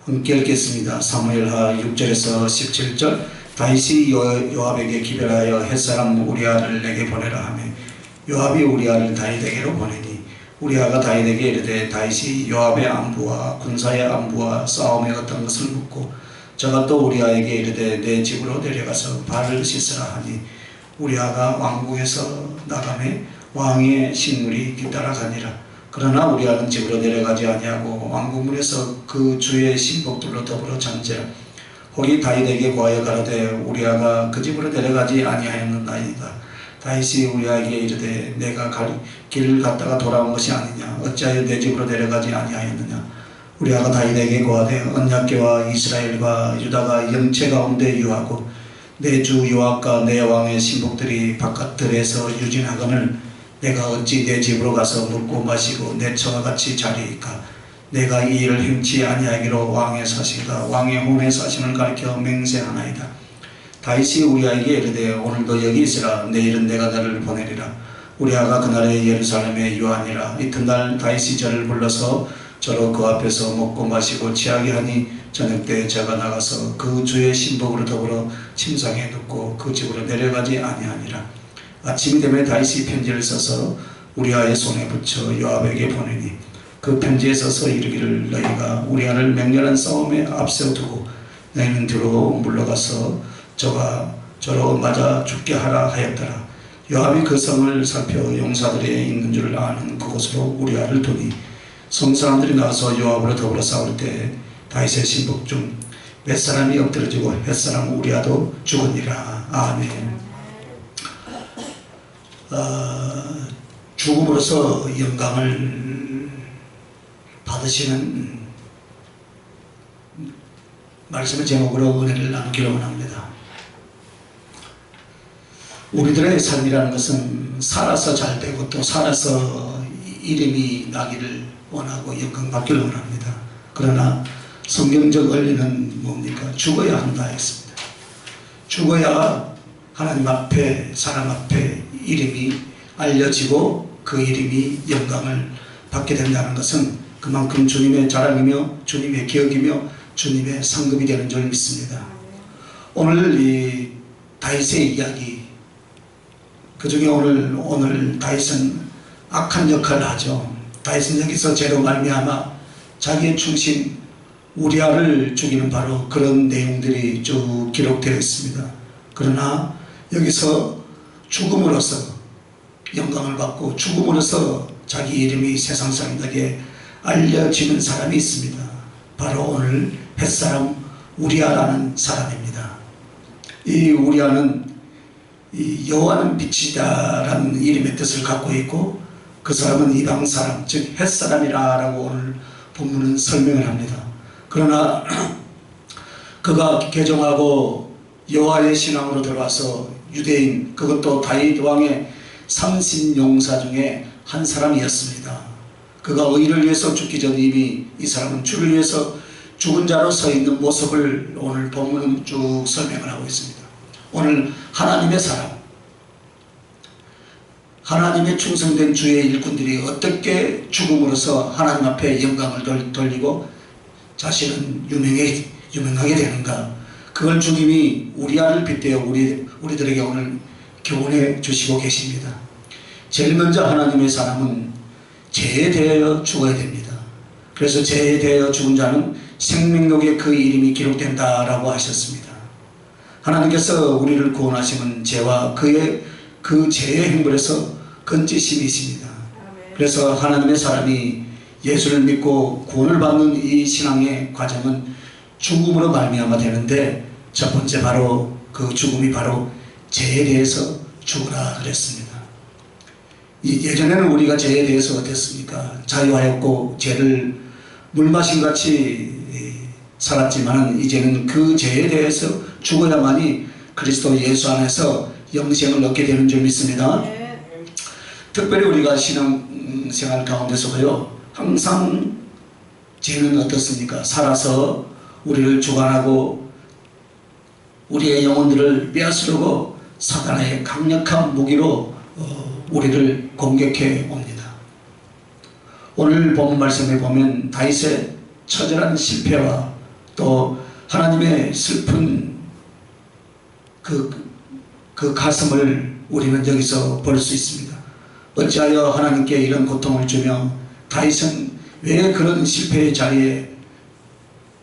함께 읽겠습니다. 사무엘하 6절에서 17절. 다윗이 요압에게 기별하여 햇사람 우리아를 내게 보내라 하며 요압이 우리아를 다윗에게로 보내니 우리아가 다윗에게 이르되 다윗이 요압의 안부와 군사의 안부와 싸움의 어떤 것을 묻고 저가 또 우리아에게 이르되 내 집으로 내려가서 발을 씻으라 하니 우리아가 왕궁에서 나가매 왕의 식물이 뒤따라 가니라. 그러나 우리아는 집으로 내려가지 아니하고 왕궁문에서 그 주의 신복들로 더불어 잠지라. 혹이 다윗에게 고하여 가로되 우리아가 그 집으로 내려가지 아니하였느나이다. 다윗이 우리아에게 이르되 내가 길을 갔다가 돌아온 것이 아니냐. 어찌하여 내 집으로 내려가지 아니하였느냐. 우리아가 다윗에게 고하되 언약궤와 이스라엘과 유다가 영체 가운데 유하고 내 주 요압과 내 왕의 신복들이 바깥들에서 유진하거늘 내가 어찌 내 집으로 가서 먹고 마시고 내 처와 같이 자리이까. 내가 이 일을 행치 아니하기로 왕의 사신과 왕의 혼의 사신을 가리켜 맹세하나이다. 다윗이 우리아에게 이르되 오늘도 여기 있으라. 내일은 내가 너를 보내리라. 우리아가 그날에 예루살렘에 유하니라. 이튿날 다윗이 저를 불러서 저로 그 앞에서 먹고 마시고 취하게 하니 저녁때 저가 나가서 그 주의 신복으로 더불어 침상에 눕고 그 집으로 내려가지 아니하니라. 아침이 되면 다윗이 편지를 써서 우리아의 손에 붙여 요압에게 보내니 그 편지에 써서 이르기를 너희가 우리아를 맹렬한 싸움에 앞세워두고 너희는 뒤로 물러가서 저가 저로 맞아 죽게 하라 하였더라. 요압이 그 성을 살펴 용사들이 있는 줄 아는 그곳으로 우리아를 두니 성 사람들이 나와서 요압으로 더불어 싸울 때 다윗의 신복 중 몇 사람이 엎드러지고 햇사람 우리아도 죽으니라. 아멘. 죽음으로써 영광을 받으시는 말씀의 제목으로 은혜를 나누기를 원합니다. 우리들의 삶이라는 것은 살아서 잘 되고 또 살아서 이름이 나기를 원하고 영광 받기를 원합니다. 그러나 성경적 원리는 뭡니까? 죽어야 한다 했습니다. 죽어야 하나님 앞에 사람 앞에 이름이 알려지고 그 이름이 영광을 받게 된다는 것은 그만큼 주님의 자랑이며 주님의 기억이며 주님의 상급이 되는 줄 믿습니다. 오늘 이 다윗의 이야기 그 중에 오늘 다윗은 악한 역할을 하죠. 다윗은 여기서 죄로 말미암아 자기의 충신 우리아를 죽이는 바로 그런 내용들이 쭉 기록되어 있습니다. 그러나 여기서 죽음으로써 영광을 받고 죽음으로써 자기 이름이 세상 사람들에게 알려지는 사람이 있습니다. 바로 오늘 햇사람 우리아라는 사람입니다. 이 우리아는 여호와는 빛이다라는 이름의 뜻을 갖고 있고 그 사람은 이방 사람 즉 햇사람이라고 오늘 본문은 설명을 합니다. 그러나 그가 개종하고 여호와의 신앙으로 들어와서 유대인 그것도 다윗 왕의 삼신용사 중에 한 사람이었습니다. 그가 의를 위해서 죽기 전 이미 이 사람은 주를 위해서 죽은 자로 서 있는 모습을 오늘 본문은 쭉 설명을 하고 있습니다. 오늘 하나님의 사람 하나님의 충성된 주의 일꾼들이 어떻게 죽음으로써 하나님 앞에 영광을 돌리고 자신은 유명하게 되는가. 그걸 주님이 우리아를 빗대어 우리들에게 오늘 교훈해 주시고 계십니다. 제일 먼저 하나님의 사람은 죄에 대하여 죽어야 됩니다. 그래서 죄에 대하여 죽은 자는 생명록에 그 이름이 기록된다라고 하셨습니다. 하나님께서 우리를 구원하시면 죄와 그 죄의 행벌에서 건지심이십니다. 그래서 하나님의 사람이 예수를 믿고 구원을 받는 이 신앙의 과정은 죽음으로 말미암아 되는데 첫 번째 바로 그 죽음이 바로 죄에 대해서 죽으라 그랬습니다. 예전에는 우리가 죄에 대해서 어땠습니까? 자유하였고 죄를 물마신같이 살았지만 이제는 그 죄에 대해서 죽어야만이 그리스도 예수 안에서 영생을 얻게 되는 줄 믿습니다. 특별히 우리가 신앙생활 가운데서도요 항상 죄는 어떻습니까? 살아서 우리를 주관하고 우리의 영혼들을 빼앗으려고 사단의 강력한 무기로 우리를 공격해 옵니다. 오늘 본 말씀에 보면 다윗의 처절한 실패와 또 하나님의 슬픈 그 가슴을 우리는 여기서 볼 수 있습니다. 어찌하여 하나님께 이런 고통을 주며 다윗은 왜 그런 실패의 자리에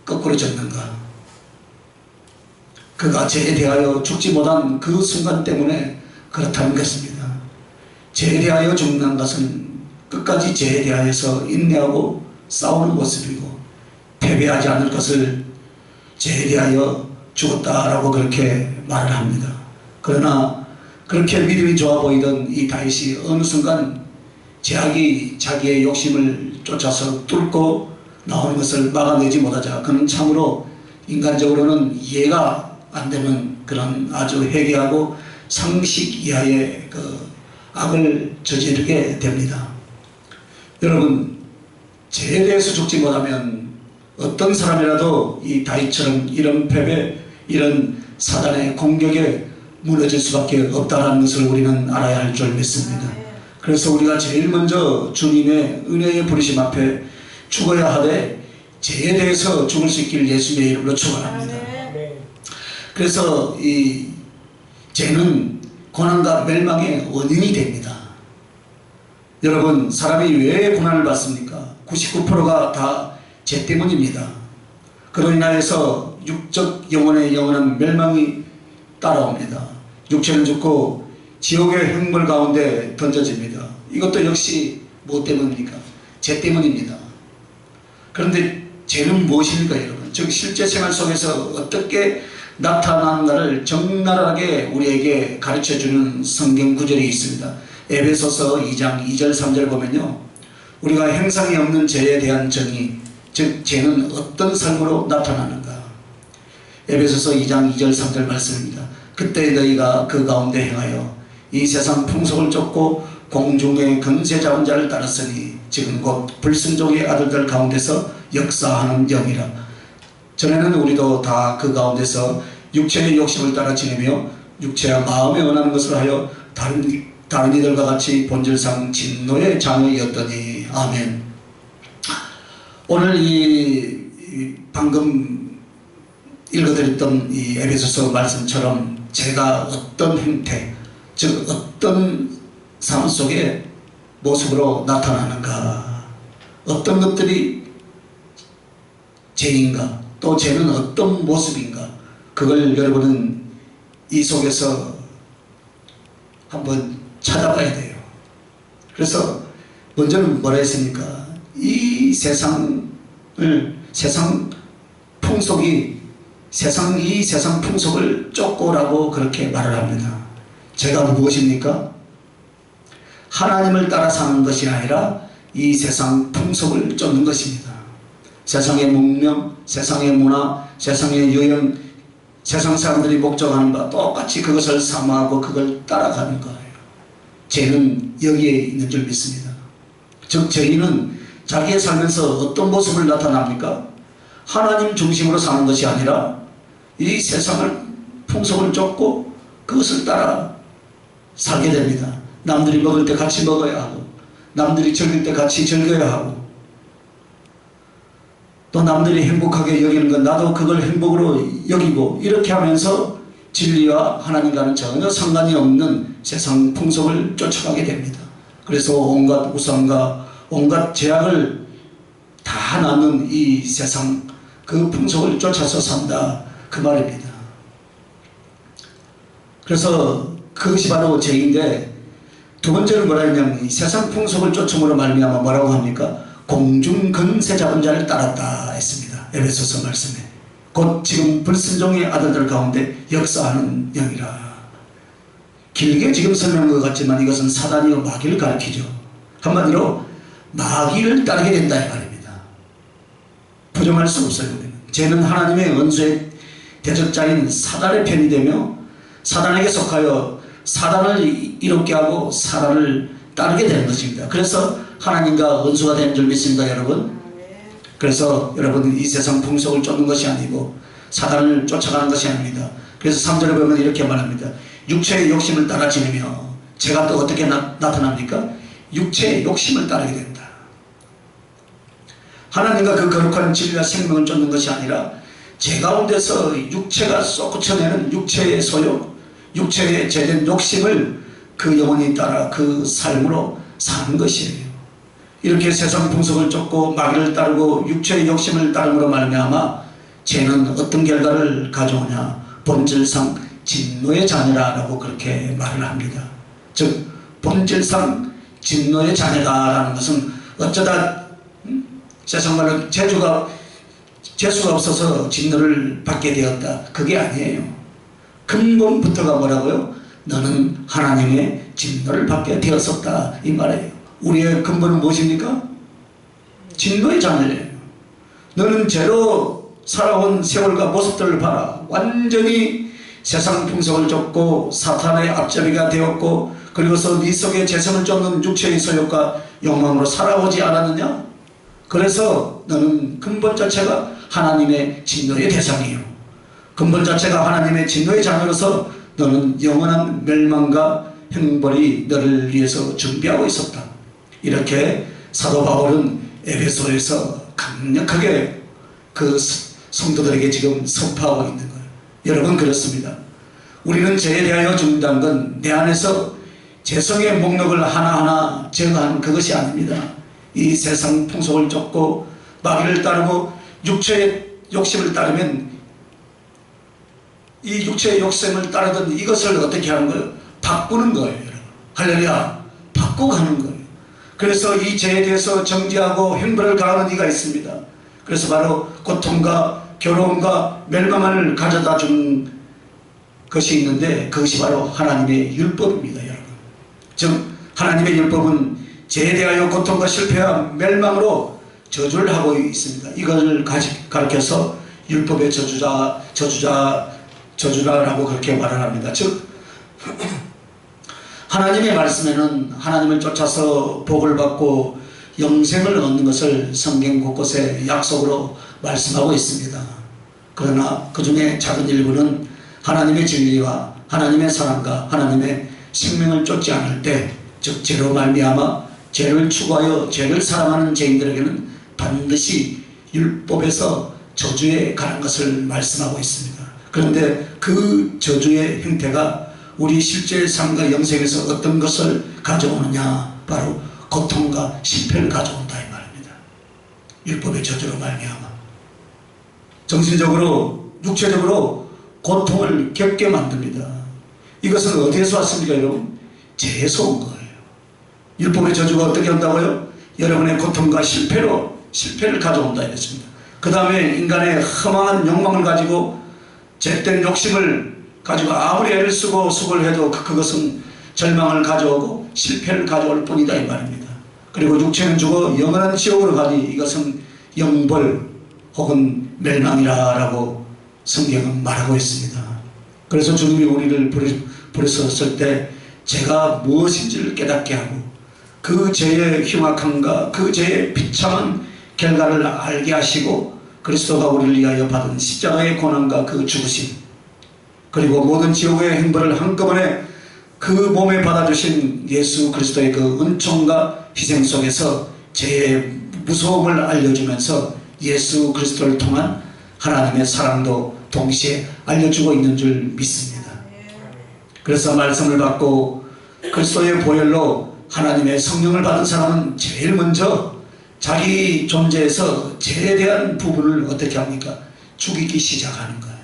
거꾸로 졌는가? 그가 죄에 대하여 죽지 못한 그 순간 때문에 그렇다는 것입니다. 죄에 대하여 죽는 것은 끝까지 죄에 대하여서 인내하고 싸우는 모습이고 패배하지 않을 것을 죄에 대하여 죽었다라고 그렇게 말을 합니다. 그러나 그렇게 믿음이 좋아 보이던 이 다윗이 어느 순간 죄악이 자기의 욕심을 쫓아서 뚫고 나오는 것을 막아내지 못하자 그는 참으로 인간적으로는 이해가 안 되는 그런 아주 회개하고 상식 이하의 그 악을 저지르게 됩니다. 여러분, 죄에 대해서 죽지 못하면 어떤 사람이라도 이 다윗처럼 이런 패배, 이런 사단의 공격에 무너질 수밖에 없다는 것을 우리는 알아야 할 줄 믿습니다. 그래서 우리가 제일 먼저 주님의 은혜의 부르심 앞에 죽어야 하되 죄에 대해서 죽을 수 있기를 예수님의 이름으로 축원합니다. 그래서 이 죄는 고난과 멸망의 원인이 됩니다. 여러분, 사람이 왜 고난을 받습니까? 99%가 다 죄 때문입니다. 그로 인하여서 육적 영혼의 영원한 멸망이 따라옵니다. 육체는 죽고 지옥의 흙물 가운데 던져집니다. 이것도 역시 무엇 때문입니까? 죄 때문입니다. 그런데 죄는 무엇입니까, 여러분? 즉 실제 생활 속에서 어떻게 나타나는가를 적나라하게 우리에게 가르쳐주는 성경 구절이 있습니다. 에베소서 2장 2절 3절 보면요, 우리가 행상이 없는 죄에 대한 정의, 즉 죄는 어떤 삶으로 나타나는가. 에베소서 2장 2절 3절 말씀입니다. 그때 너희가 그 가운데 행하여 이 세상 풍속을 쫓고 공중의 권세 잡은 자를 따랐으니 지금 곧 불순종의 아들들 가운데서 역사하는 영이라. 전에는 우리도 다 그 가운데서 육체의 욕심을 따라 지내며 육체와 마음에 원하는 것을 하여 다른 이들과 같이 본질상 진노의 자녀이었더니. 아멘. 오늘 이 방금 읽어드렸던 이 에베소서 말씀처럼 제가 어떤 행태, 즉 어떤 삶 속에 모습으로 나타나는가, 어떤 것들이 죄인가, 또 죄는 어떤 모습인가, 그걸 여러분은 이 속에서 한번 찾아봐야 돼요. 그래서 먼저는 뭐라 했습니까? 이 세상 풍속이 이 세상 풍속을 쫓고라고 그렇게 말을 합니다. 제가 무엇입니까? 하나님을 따라 사는 것이 아니라 이 세상 풍속을 쫓는 것입니다. 세상의 문명, 세상의 문화, 세상의 유형, 세상 사람들이 목적하는 바 똑같이 그것을 사모하고 그걸 따라가는 거예요. 죄는 여기에 있는 줄 믿습니다. 즉 죄인은 자기의 살면서 어떤 모습을 나타납니까? 하나님 중심으로 사는 것이 아니라 이 세상을 풍속을 쫓고 그것을 따라 살게 됩니다. 남들이 먹을 때 같이 먹어야 하고, 남들이 즐길 때 같이 즐겨야 하고, 또 남들이 행복하게 여기는 건 나도 그걸 행복으로 여기고, 이렇게 하면서 진리와 하나님과는 전혀 상관이 없는 세상 풍속을 쫓아가게 됩니다. 그래서 온갖 우상과 온갖 죄악을 다 낳는 이 세상 그 풍속을 쫓아서 산다, 그 말입니다. 그래서 그것이 바로 죄인데, 두 번째는 뭐라 했냐면 이 세상 풍속을 쫓음으로 말미암아 뭐라고 합니까? 공중 권세 잡은 자를 따랐다 했습니다. 에베소서 말씀에. 곧 지금 불순종의 아들들 가운데 역사하는 영이라. 길게 지금 설명한 것 같지만 이것은 사단이요 마귀를 가리키죠. 한마디로 마귀를 따르게 된다 이 말입니다. 부정할 수 없어요. 죄는 하나님의 원수의 대적자인 사단의 편이 되며 사단에게 속하여 사단을 이롭게 하고 사단을 따르게 되는 것입니다. 그래서 하나님과 원수가 되는 줄 믿습니다, 여러분. 그래서 여러분 이 세상 풍속을 쫓는 것이 아니고 사단을 쫓아가는 것이 아닙니다. 그래서 3절에 보면 이렇게 말합니다. 육체의 욕심을 따라 지내며, 제가 또 어떻게 나타납니까? 육체의 욕심을 따르게 된다. 하나님과 그 거룩한 진리와 생명을 쫓는 것이 아니라 제 가운데서 육체가 쏟구쳐내는 육체의 소욕, 육체의 죄된 욕심을 그 영혼이 따라 그 삶으로 사는 것이에요. 이렇게 세상 풍속을 쫓고 마귀를 따르고 육체의 욕심을 따름으로 말미암아 죄는 어떤 결과를 가져오냐, 본질상 진노의 자녀라고 그렇게 말을 합니다. 즉 본질상 진노의 자녀다라는 것은 어쩌다 세상 말로 재수가 없어서 진노를 받게 되었다, 그게 아니에요. 근본부터가 뭐라고요? 너는 하나님의 진노를 받게 되었었다, 이 말이에요. 우리의 근본은 무엇입니까? 진노의 자녀예요. 너는 죄로 살아온 세월과 모습들을 봐라. 완전히 세상 풍속을 쫓고 사탄의 앞잡이가 되었고, 그리고서 네 속에 재성을 쫓는 육체의 소욕과 욕망으로 살아오지 않았느냐? 그래서 너는 근본 자체가 하나님의 진노의 대상이에요. 근본 자체가 하나님의 진노의 자녀로서 너는 영원한 멸망과 형벌이 너를 위해서 준비하고 있었다. 이렇게 사도 바울은 에베소에서 강력하게 그 성도들에게 지금 선포하고 있는 거예요. 여러분, 그렇습니다. 우리는 죄에 대하여 죽는다는 건 내 안에서 죄성의 목록을 하나하나 제거하는 그것이 아닙니다. 이 세상 풍속을 쫓고 마귀를 따르고 육체의 욕심을 따르면 이 육체의 욕심을 따르던 이것을 어떻게 하는 거예요? 바꾸는 거예요. 여러분. 할렐루야. 바꾸고 가는 거예요. 그래서 이 죄에 대해서 정죄하고 형벌을 가하는 이가 있습니다. 그래서 바로 고통과 괴로움과 멸망을 가져다 준 것이 있는데, 그것이 바로 하나님의 율법입니다. 여러분. 즉 하나님의 율법은 죄에 대하여 고통과 실패와 멸망으로 저주를 하고 있습니다. 이걸 가르쳐서 율법의 저주자라고 그렇게 말을 합니다. 즉 하나님의 말씀에는 하나님을 쫓아서 복을 받고 영생을 얻는 것을 성경 곳곳에 약속으로 말씀하고 있습니다. 그러나 그 중에 작은 일부는 하나님의 진리와 하나님의 사랑과 하나님의 생명을 쫓지 않을 때, 즉 죄로 말미암아 죄를 추구하여 죄를 사랑하는 죄인들에게는 반드시 율법에서 저주에 가는 것을 말씀하고 있습니다. 그런데 그 저주의 형태가 우리 실제 삶과 영생에서 어떤 것을 가져오느냐, 바로 고통과 실패를 가져온다, 이 말입니다. 율법의 저주로 말미암아 정신적으로 육체적으로 고통을 겪게 만듭니다. 이것은 어디에서 왔습니까, 여러분? 죄에서 온 거예요. 율법의 저주가 어떻게 한다고요? 여러분의 고통과 실패를 가져온다 이랬습니다. 그 다음에 인간의 허망한 욕망을 가지고 죄된 욕심을 가지고 아무리 애를 쓰고 수고를 해도 그것은 절망을 가져오고 실패를 가져올 뿐이다, 이 말입니다. 그리고 육체는 죽어 영원한 지옥으로 가니 이것은 영벌 혹은 멸망이라고 성경은 말하고 있습니다. 그래서 주님이 우리를 부르셨을 때 죄가 무엇인지를 깨닫게 하고 그 죄의 흉악함과 그 죄의 비참한 결과를 알게 하시고 그리스도가 우리를 위하여 받은 십자가의 고난과 그 죽으심, 그리고 모든 지옥의 행벌을 한꺼번에 그 몸에 받아주신 예수 그리스도의 그 은총과 희생 속에서 죄의 무서움을 알려주면서 예수 그리스도를 통한 하나님의 사랑도 동시에 알려주고 있는 줄 믿습니다. 그래서 말씀을 받고 그리스도의 보혈로 하나님의 성령을 받은 사람은 제일 먼저 자기 존재에서 죄에 대한 부분을 어떻게 합니까? 죽이기 시작하는 거예요.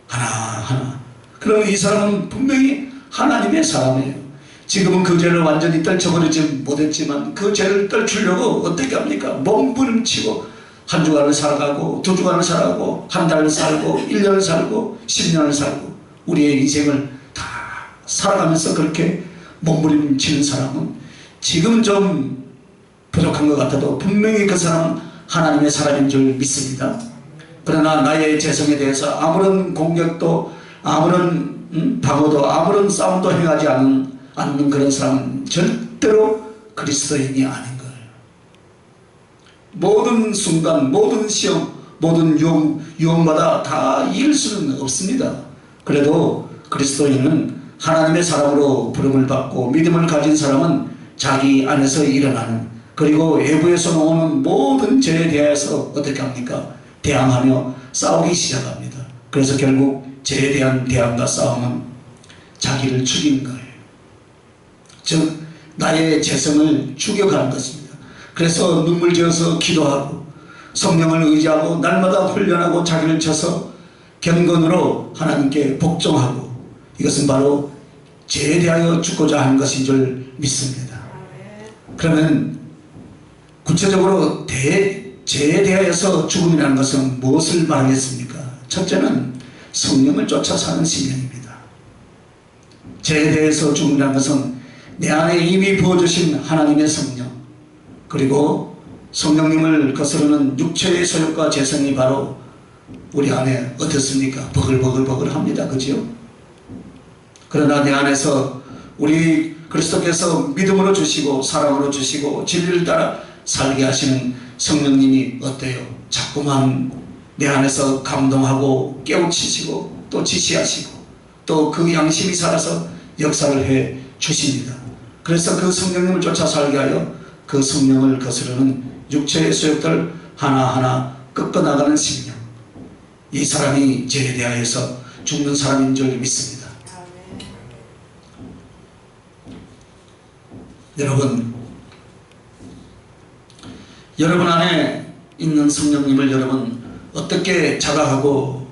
하나하나. 그러면 이 사람은 분명히 하나님의 사람이에요. 지금은 그 죄를 완전히 떨쳐버리지 못했지만 그 죄를 떨치려고 어떻게 합니까? 몸부림치고 한 주간을 살아가고 두 주간을 살아가고 한 달을 살고 1년을 살고 10년을 살고 우리의 인생을 다 살아가면서 그렇게 몸부림치는 사람은 지금은 좀 부족한 것 같아도 분명히 그 사람은 하나님의 사람인 줄 믿습니다. 그러나 나의 재성에 대해서 아무런 공격도 아무런 방어도 아무런 싸움도 행하지 않는 그런 사람은 절대로 그리스도인이 아닌 거예요. 모든 순간, 모든 시험, 모든 유혹마다 다 이길 수는 없습니다. 그래도 그리스도인은 하나님의 사람으로 부름을 받고 믿음을 가진 사람은 자기 안에서 일어나는 그리고 외부에서 오는 모든 죄에 대해서 어떻게 합니까? 대항하며 싸우기 시작합니다. 그래서 결국 죄에 대한 대항과 싸움은 자기를 죽이는 거예요. 즉 나의 재성을 죽여가는 것입니다. 그래서 눈물 지어서 기도하고 성령을 의지하고 날마다 훈련하고 자기를 쳐서 경건으로 하나님께 복종하고, 이것은 바로 죄에 대하여 죽고자 하는 것인 줄 믿습니다. 그러면 구체적으로 죄에 대하여서 죽음이라는 것은 무엇을 말하겠습니까? 첫째는 성령을 쫓아 사는 심령입니다. 죄에 대해서 죽음이라는 것은 내 안에 이미 부어주신 하나님의 성령, 그리고 성령님을 거스르는 육체의 소욕과 재성이 바로 우리 안에 어떻습니까? 버글버글 합니다. 그죠? 그러나 내 안에서 우리 그리스도께서 믿음으로 주시고 사랑으로 주시고 진리를 따라 살게 하시는 성령님이 어때요? 자꾸만 내 안에서 감동하고 깨우치시고 또 지시하시고 또 그 양심이 살아서 역사를 해 주십니다. 그래서 그 성령님을 쫓아 살게 하여 그 성령을 거스르는 육체의 소욕들 하나하나 꺾어나가는 심령, 이 사람이 죄에 대하여서 죽는 사람인 줄 믿습니다. 여러분 안에 있는 성령님을 여러분 어떻게 자각하고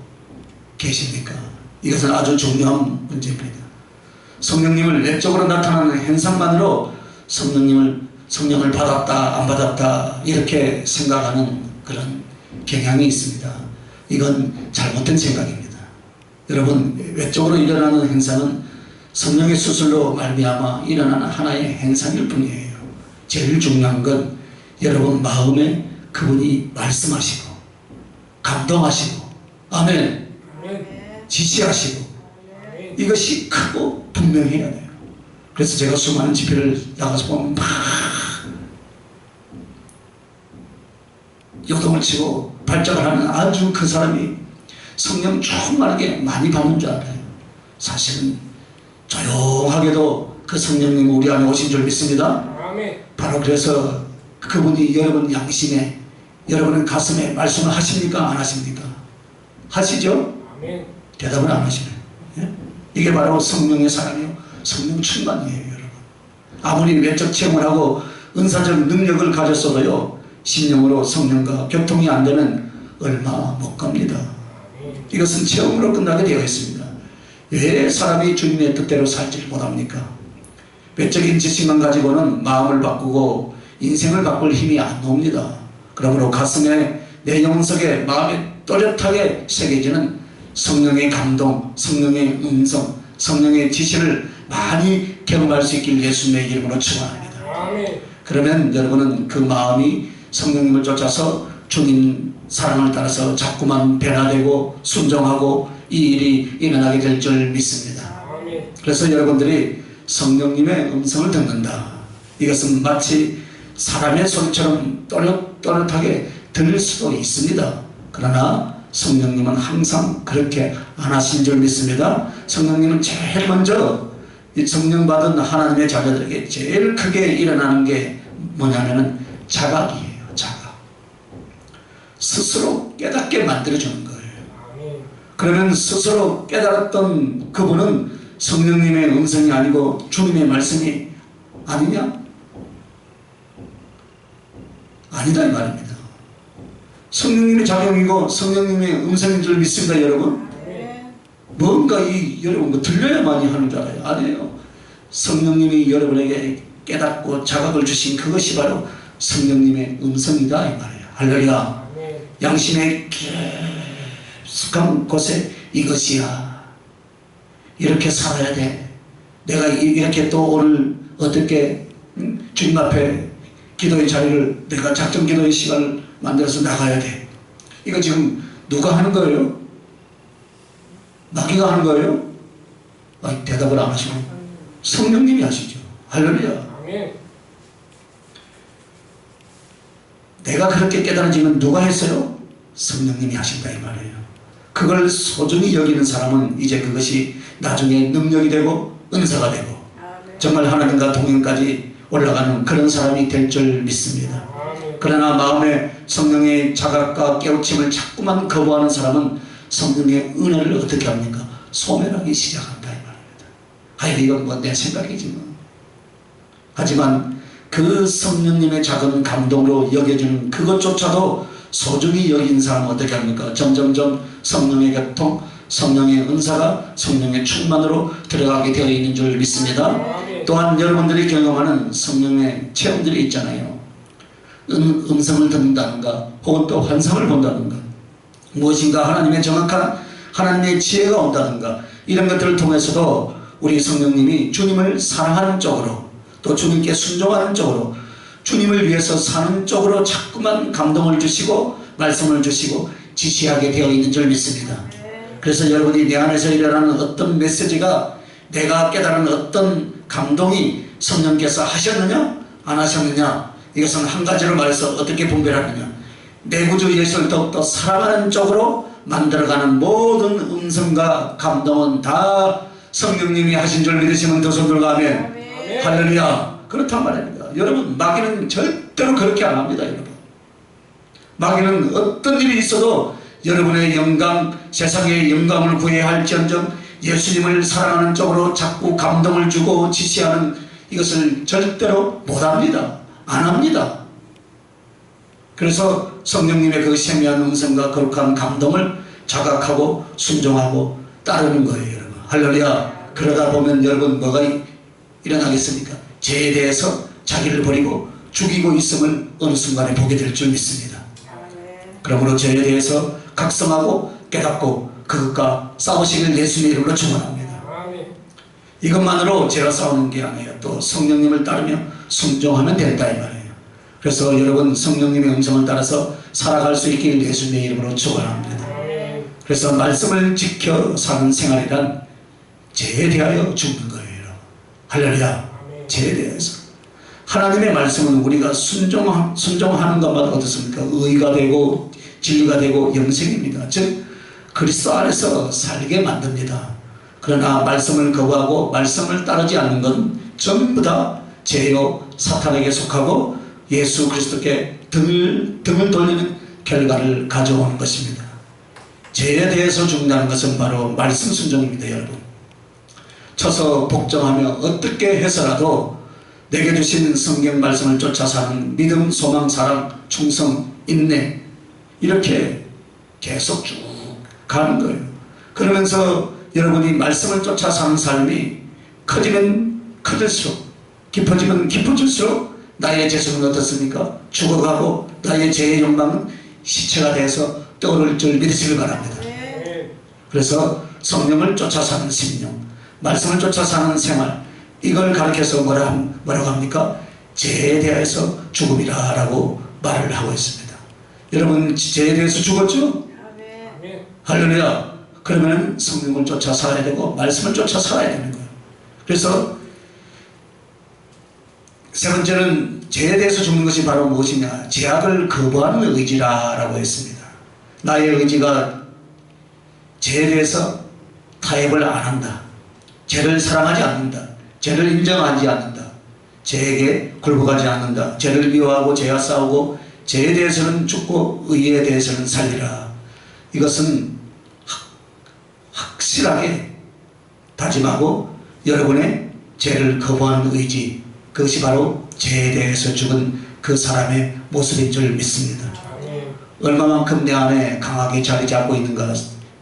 계십니까? 이것은 아주 중요한 문제입니다. 성령님을 외적으로 나타나는 현상만으로 성령을 받았다 안 받았다 이렇게 생각하는 그런 경향이 있습니다. 이건 잘못된 생각입니다. 여러분, 외적으로 일어나는 현상은 성령의 수술로 말미암아 일어나는 하나의 현상일 뿐이에요. 제일 중요한 건 여러분 마음에 그분이 말씀하시고 감동하시고 아멘 지시하시고 이것이 크고 분명해야 돼요. 그래서 제가 수많은 집회를 나가서 보면 막 요동을 치고 발작을 하는 아주 그 사람이 성령 충만하게 많이 받는 줄 알아요. 사실은 조용하게도 그 성령님이 우리 안에 오신 줄 믿습니다. 바로 그래서 그분이 여러분 양심에 여러분 가슴에 말씀을 하십니까? 안 하십니까? 하시죠? 대답을 안 하시네요. 예? 이게 바로 성령의 사랑이요 성령 충만이에요. 여러분, 아무리 외적 체험을 하고 은사적 능력을 가졌어도요 심령으로 성령과 교통이 안 되면 얼마 못 갑니다. 이것은 체험으로 끝나게 되어 있습니다. 왜 사람이 주님의 뜻대로 살지를 못합니까? 외적인 지식만 가지고는 마음을 바꾸고 인생을 바꿀 힘이 안 나옵니다. 그러므로 가슴에 내 영혼속에 마음에 또렷하게 새겨지는 성령의 감동, 성령의 음성, 성령의 지시를 많이 경험할 수 있길 예수님의 이름으로 축원합니다. 그러면 여러분은 그 마음이 성령님을 쫓아서 주님 사랑을 따라서 자꾸만 변화되고 순종하고 이 일이 일어나게 될 줄 믿습니다. 그래서 여러분들이 성령님의 음성을 듣는다. 이것은 마치 사람의 소리처럼 또렷하게 들릴 수도 있습니다. 그러나 성령님은 항상 그렇게 안 하신 줄 믿습니다. 성령님은 제일 먼저 이 성령 받은 하나님의 자녀들에게 제일 크게 일어나는 게 뭐냐면은 자각이에요. 자각. 스스로 깨닫게 만들어주는 거예요. 그러면 스스로 깨달았던 그분은 성령님의 음성이 아니고 주님의 말씀이 아니냐? 아니다 이 말입니다. 성령님의 작용이고 성령님의 음성인 줄 믿습니다. 여러분, 뭔가 여러분 뭐 들려야만이 하는 줄 알아요. 아니에요. 성령님이 여러분에게 깨닫고 자각을 주신 그것이 바로 성령님의 음성이다 이 말이에요. 할렐루야. 양심의 깊숙한 곳에 이것이야, 이렇게 살아야 돼, 내가 이렇게 또 오늘 어떻게 주님 앞에 기도의 자리를 내가 작정 기도의 시간을 만들어서 나가야 돼. 이거 지금 누가 하는 거예요? 마귀가 하는 거예요? 아니, 대답을 안 하시고 성령님이 하시죠. 할렐루야. 내가 그렇게 깨달아지면 누가 했어요? 성령님이 하신다 이 말이에요. 그걸 소중히 여기는 사람은 이제 그것이 나중에 능력이 되고 은사가 되고 정말 하나님과 동행까지 올라가는 그런 사람이 될 줄 믿습니다. 그러나 마음에 성령의 자각과 깨우침을 자꾸만 거부하는 사람은 성령의 은혜를 어떻게 합니까? 소멸하기 시작한다 이 말입니다. 하여 이건 뭐 내 생각이지 뭐. 하지만 그 성령님의 작은 감동으로 여겨지는 그것조차도 소중히 여긴 사람은 어떻게 합니까? 점점점 성령의 교통, 성령의 은사가 성령의 충만으로 들어가게 되어 있는 줄 믿습니다. 또한 여러분들이 경험하는 성령의 체험들이 있잖아요. 음성을 듣는다든가 혹은 또 환상을 본다든가 무엇인가 하나님의 정확한 하나님의 지혜가 온다든가 이런 것들을 통해서도 우리 성령님이 주님을 사랑하는 쪽으로 또 주님께 순종하는 쪽으로 주님을 위해서 사는 쪽으로 자꾸만 감동을 주시고 말씀을 주시고 지시하게 되어 있는 줄 믿습니다. 그래서 여러분이 내 안에서 일어나는 어떤 메시지가 내가 깨달은 어떤 감동이 성령께서 하셨느냐 안 하셨느냐 이것은 한 가지로 말해서 어떻게 분별하느냐 내 구주 예수를 더욱더 사랑하는 쪽으로 만들어가는 모든 음성과 감동은 다 성령님이 하신 줄 믿으시면 두 손 들고 아멘. 할렐루야. 그렇단 말입니다. 여러분 마귀는 절대로 그렇게 안 합니다. 여러분 마귀는 어떤 일이 있어도 여러분의 영광 세상의 영광을 구해야 할지언정 예수님을 사랑하는 쪽으로 자꾸 감동을 주고 지시하는 이것을 절대로 못합니다. 안 합니다. 그래서 성령님의 그 세미한 음성과 거룩한 감동을 자각하고 순종하고 따르는 거예요. 여러분 할렐루야. 그러다 보면 여러분 뭐가 일어나겠습니까? 죄에 대해서 자기를 버리고 죽이고 있음을 어느 순간에 보게 될 줄 믿습니다. 그러므로 죄에 대해서 각성하고 깨닫고 그것과 싸우시길 예수님의 이름으로 축원합니다. 이것만으로 죄와 싸우는 게 아니에요. 또 성령님을 따르며 순종하면 된다 이 말이에요. 그래서 여러분 성령님의 음성을 따라서 살아갈 수 있길 예수님의 이름으로 축원합니다. 그래서 말씀을 지켜 사는 생활이란 죄에 대하여 죽는 거예요. 할렐루야. 죄에 대해서 하나님의 말씀은 우리가 순종하는 것마다 어떻습니까? 의가 되고 진리가 되고 영생입니다. 즉 그리스도 안에서 살게 만듭니다. 그러나 말씀을 거부하고 말씀을 따르지 않는 건 전부 다 죄요 사탄에게 속하고 예수 그리스도께 등을 돌리는 결과를 가져오는 것입니다. 죄에 대해서 죽는다는 것은 바로 말씀 순종입니다. 여러분 쳐서 복종하며 어떻게 해서라도 내게 주신 성경 말씀을 쫓아 사는 믿음, 소망, 사랑, 충성, 인내 이렇게 계속 쭉 가는 거예요. 그러면서 여러분이 말씀을 쫓아 사는 삶이 커지면 커질수록 깊어지면 깊어질수록 나의 죄성은 어떻습니까? 죽어가고 나의 죄의 욕망은 시체가 돼서 떠오를 줄 믿으시길 바랍니다. 그래서 성령을 쫓아 사는 심령 말씀을 쫓아 사는 생활 이걸 가르쳐서 뭐라고 합니까? 죄에 대해서 죽음이라 라고 말을 하고 있습니다. 여러분 죄에 대해서 죽었죠? 할렐루야. 그러면 성령을 쫓아 살아야 되고 말씀을 쫓아 살아야 되는 거예요. 그래서 세 번째는 죄에 대해서 죽는 것이 바로 무엇이냐 죄악을 거부하는 의지라 라고 했습니다. 나의 의지가 죄에 대해서 타협을 안 한다. 죄를 사랑하지 않는다. 죄를 인정하지 않는다. 죄에게 굴복하지 않는다. 죄를 미워하고 죄와 싸우고 죄에 대해서는 죽고 의에 대해서는 살리라. 이것은 확실하게 다짐하고 여러분의 죄를 거부하는 의지 그것이 바로 죄에 대해서 죽은 그 사람의 모습인 줄 믿습니다. 얼마만큼 내 안에 강하게 자리 잡고 있는가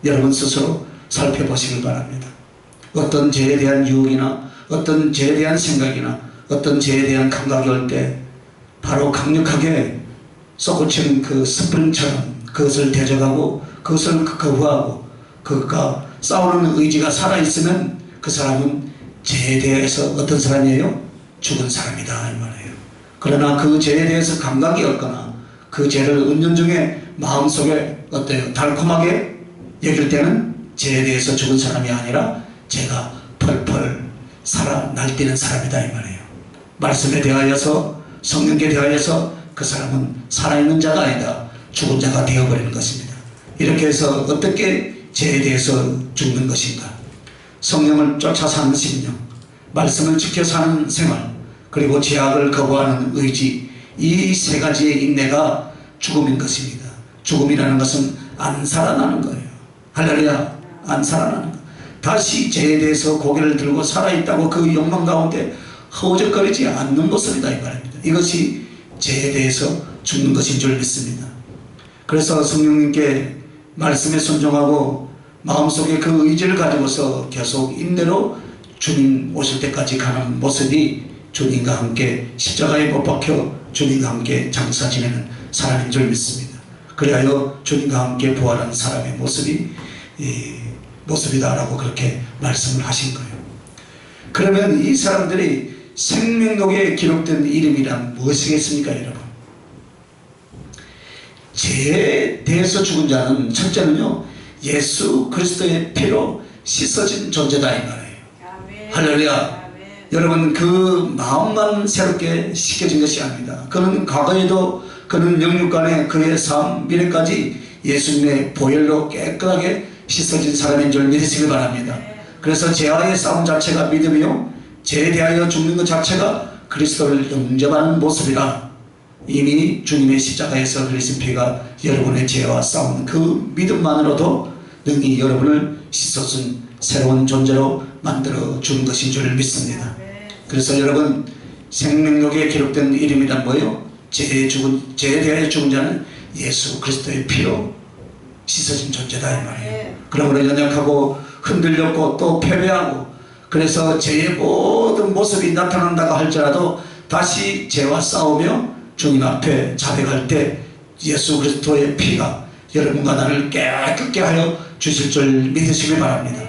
여러분 스스로 살펴보시길 바랍니다. 어떤 죄에 대한 유혹이나 어떤 죄에 대한 생각이나 어떤 죄에 대한 감각이 올 때 바로 강력하게 솟구치는 그 스프링처럼 그것을 대적하고 그것을 거부하고 그것과 싸우는 의지가 살아있으면 그 사람은 죄에 대해서 어떤 사람이에요? 죽은 사람이다 이 말이에요. 그러나 그 죄에 대해서 감각이 없거나 그 죄를 은연중에 마음속에 어때요? 달콤하게 여길 때는 죄에 대해서 죽은 사람이 아니라 죄가 펄펄 살아 날뛰는 사람이다 이 말이에요. 말씀에 대하여서 성령께 대하여서 그 사람은 살아있는 자가 아니다. 죽은 자가 되어버리는 것입니다. 이렇게 해서 어떻게 죄에 대해서 죽는 것인가? 성령을 쫓아 사는 심령, 말씀을 지켜 사는 생활, 그리고 죄악을 거부하는 의지, 이 세 가지의 인내가 죽음인 것입니다. 죽음이라는 것은 안 살아나는 거예요. 할렐루야. 안 살아나는 거. 다시 죄에 대해서 고개를 들고 살아있다고 그 욕망 가운데 허우적거리지 않는 모습이다 이 말입니다. 이것이 죄에 대해서 죽는 것인 줄 믿습니다. 그래서 성령님께 말씀에 순종하고 마음속에 그 의지를 가지고서 계속 인내로 주님 오실 때까지 가는 모습이 주님과 함께 십자가에 못 박혀 주님과 함께 장사 지내는 사람인 줄 믿습니다. 그리하여 주님과 함께 부활한 사람의 모습이 모습이다라고 그렇게 말씀을 하신 거예요. 그러면 이 사람들이 생명록에 기록된 이름이란 무엇이겠습니까 여러분? 죄에 대해서 죽은 자는 첫째는요, 예수 그리스도의 피로 씻어진 존재다 이 말이에요. 아멘. 할렐루야. 아멘. 여러분 그 마음만 새롭게 씻겨진 것이 아닙니다. 그는 과거에도 그는 영육간에 그의 삶 미래까지 예수님의 보혈로 깨끗하게 씻어진 사람인 줄 믿으시길 바랍니다. 그래서 죄와의 싸움 자체가 믿음이요, 죄에 대하여 죽는 것 자체가 그리스도를 영접하는 모습이라 이미 주님의 십자가에서 흘리신 피가 여러분의 죄와 싸우는 그 믿음만으로도 능히 여러분을 씻어준 새로운 존재로 만들어 주는 것인 줄 믿습니다. 그래서 여러분 생명록에 기록된 이름이란 뭐예요? 죄에 대하여 죽은 자는 예수 그리스도의 피로 씻어진 존재다 이 말이에요. 그러므로 연약하고 흔들렸고 또 패배하고 그래서 죄의 모든 모습이 나타난다고 할지라도 다시 죄와 싸우며 주님 앞에 자백할 때 예수 그리스도의 피가 여러분과 나를 깨끗게 하여 주실 줄 믿으시길 바랍니다.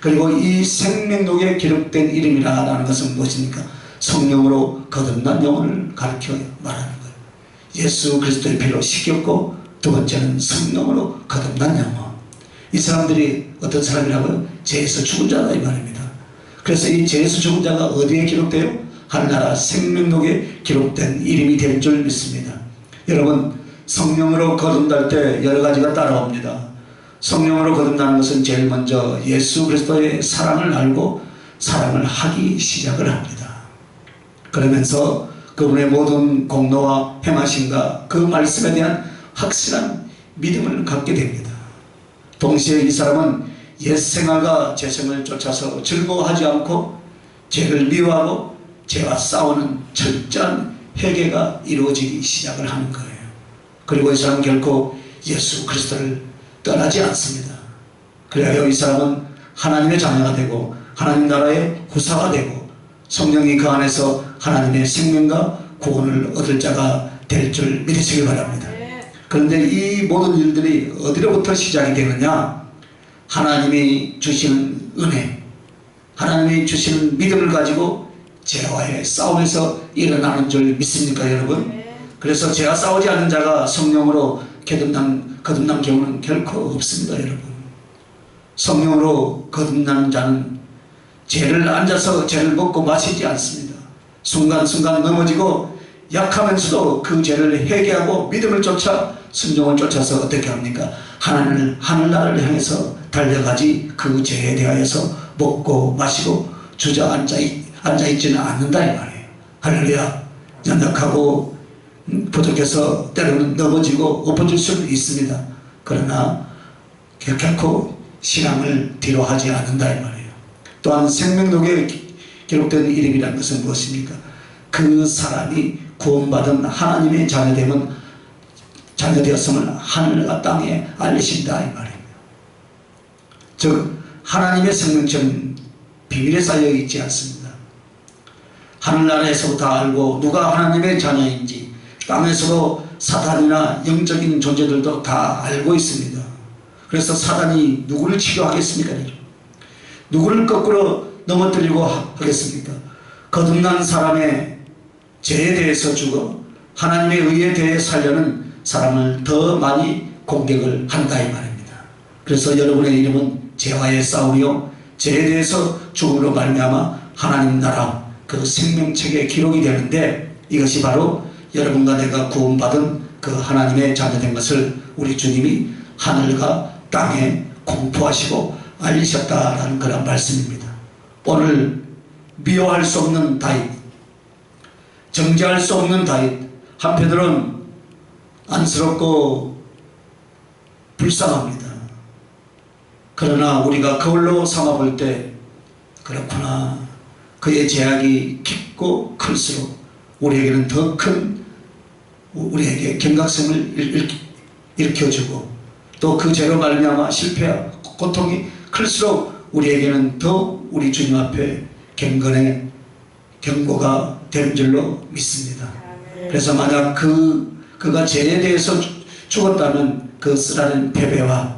그리고 이 생명록에 기록된 이름이라는 것은 무엇입니까? 성령으로 거듭난 영혼을 가르쳐 말하는 거예요. 예수 그리스도의 피로 씻겼고 두 번째는 성령으로 거듭난 영혼. 이 사람들이 어떤 사람이라고요? 죄에서 죽은 자다 이 말입니다. 그래서 이 죄에서 죽은 자가 어디에 기록돼요? 하늘나라 생명록에 기록된 이름이 될 줄 믿습니다. 여러분 성령으로 거듭날 때 여러 가지가 따라옵니다. 성령으로 거듭나는 것은 제일 먼저 예수 그리스도의 사랑을 알고 사랑을 하기 시작을 합니다. 그러면서 그분의 모든 공로와 행하심과 그 말씀에 대한 확실한 믿음을 갖게 됩니다. 동시에 이 사람은 옛 생활과 제 생을 쫓아서 즐거워하지 않고 죄를 미워하고 죄와 싸우는 철저한 회개가 이루어지기 시작을 하는 거예요. 그리고 이 사람은 결코 예수 그리스도를 떠나지 않습니다. 그래야 이 사람은 하나님의 자녀가 되고 하나님 나라의 후사가 되고 성령이 그 안에서 하나님의 생명과 구원을 얻을 자가 될 줄 믿으시기 바랍니다. 그런데 이 모든 일들이 어디로부터 시작이 되느냐? 하나님이 주시는 은혜, 하나님이 주시는 믿음을 가지고 죄와의 싸움에서 일어나는 줄 믿습니까 여러분? 그래서 죄와 싸우지 않는 자가 성령으로 거듭난 경우는 결코 없습니다 여러분. 성령으로 거듭나는 자는 죄를 앉아서 죄를 먹고 마시지 않습니다. 순간순간 넘어지고 약하면서도 그 죄를 회개하고 믿음을 쫓아 순종을 쫓아서 어떻게 합니까? 하늘나라를 향해서 달려가지 그 죄에 대하여서 먹고 마시고 주저앉아있지는 않는다 이 말이에요. 할렐루야. 연약하고 부족해서 때로는 넘어지고 엎어질 수는 있습니다. 그러나 결코 신앙을 뒤로 하지 않는다 이 말이에요. 또한 생명록에 기록된 이름이라는 것은 무엇입니까? 그 사람이 구원받은 하나님의 자녀되었음을 하늘과 땅에 알리신다 이 말입니다. 즉 하나님의 생명처럼 비밀에 쌓여 있지 않습니다. 하늘나라에서도 다 알고 누가 하나님의 자녀인지 땅에서도 사단이나 영적인 존재들도 다 알고 있습니다. 그래서 사단이 누구를 치료하겠습니까? 누구를 거꾸로 넘어뜨리고 하겠습니까? 거듭난 사람의 죄에 대해서 죽어 하나님의 의에 대해 살려는 사람을 더 많이 공격을 한다 이 말입니다. 그래서 여러분의 이름은 죄와의 싸움이요 죄에 대해서 죽음으로 말미암아 하나님 나라 그 생명책에 기록이 되는데 이것이 바로 여러분과 내가 구원받은 그 하나님의 자녀된 것을 우리 주님이 하늘과 땅에 공포하시고 알리셨다라는 그런 말씀입니다. 오늘 미워할 수 없는 다윗, 정죄할 수 없는 다윗, 한편으론 안쓰럽고 불쌍합니다. 그러나 우리가 거울로 삼아볼 때 그렇구나, 그의 죄악이 깊고 클수록 우리에게는 더 큰, 우리에게 경각심을 일으켜주고 또 그 죄로 말미암아 실패하고 고통이 클수록 우리에게는 더 우리 주님 앞에 경건의 경고가 되는 줄로 믿습니다. 그래서 만약 그가 죄에 대해서 죽었다면 그 쓰라린 패배와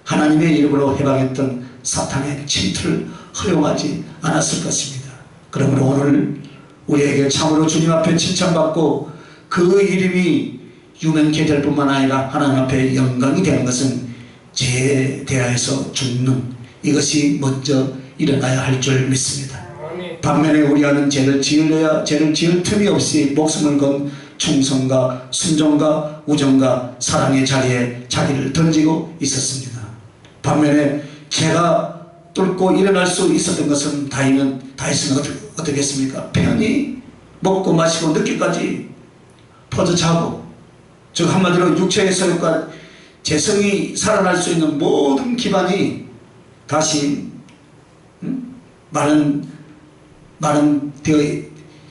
하나님의 이름으로 해방했던 사탄의 침투를 허용하지 않았을 것입니다. 그러므로 오늘 우리에게 참으로 주님 앞에 칭찬받고 그 이름이 유명케 될 뿐만 아니라 하나님 앞에 영광이 되는 것은 죄에 대하여서 죽는 이것이 먼저 일어나야 할 줄 믿습니다. 반면에 우리와는 죄를 지을 틈이 없이 목숨을 건 충성과 순종과 우정과 사랑의 자리에 자기를 던지고 있었습니다. 반면에 죄가 뚫고 일어날 수 있었던 것은 다윗은 어떻게 했습니까? 편히 먹고 마시고 늦게까지 퍼져 자고, 즉 한마디로 육체의 소욕과 재성이 살아날 수 있는 모든 기반이 다시